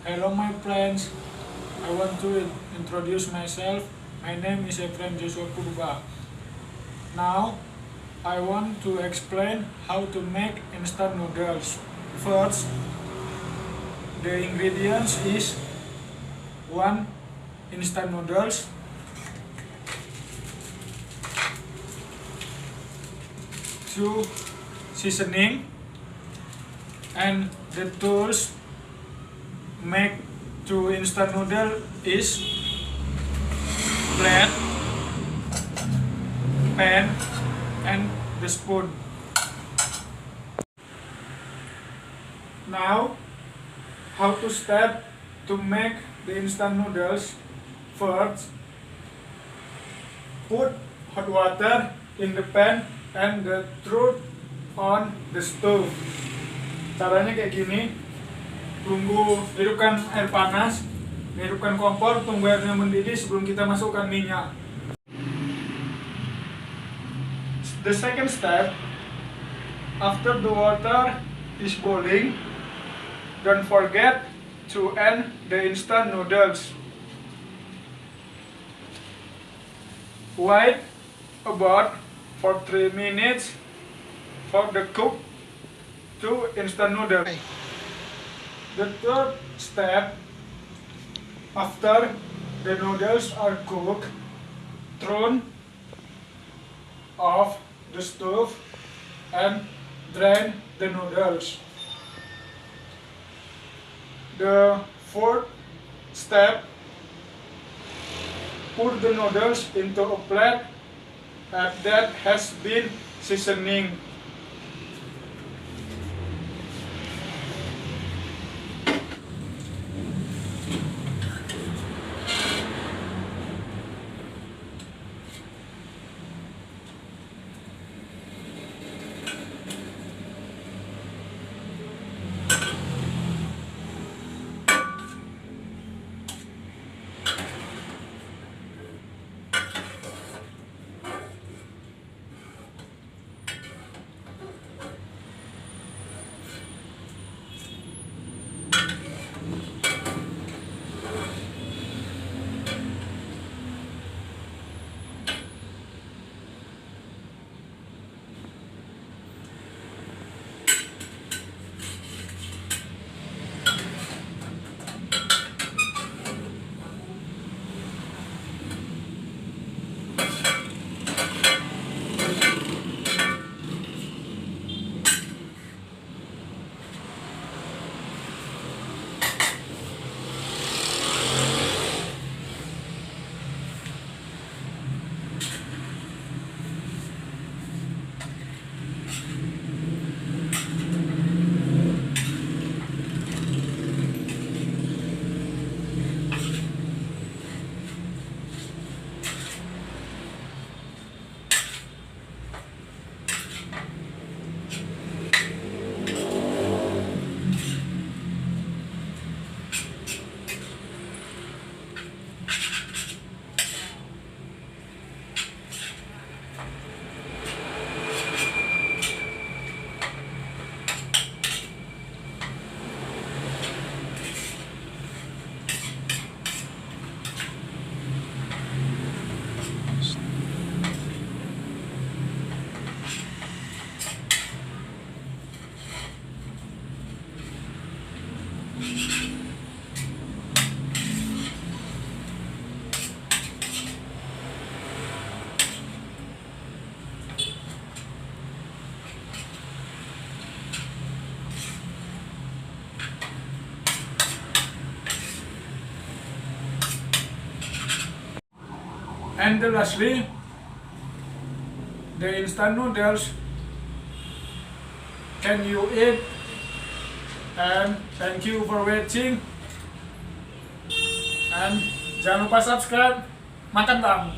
Hello my friends, I want to introduce myself. My name is Efren Joshua Purba. Now I want to explain how to make instant noodles. First, the ingredients is 1 instant noodles, 2 seasoning, and the tools make 2 instant noodle is plate, pan, and the spoon. Now, how to start to make the instant noodles? First, put hot water in the pan and the truth on the stove. Caranya kayak gini. Tunggu, hidupkan air panas, hidupkan kompor, tunggu airnya mendidih sebelum kita masukkan minyak. The second step, after the water is boiling, don't forget to add the instant noodles. Wait about for 3 minutes for the cook 2 instant noodles. The third step, after the noodles are cooked, turn off the stove and drain the noodles. The fourth step, put the noodles into a plate that has been seasoning. And lastly, the instant noodles can you eat, and thank you for watching, and jangan lupa subscribe. Makan bang.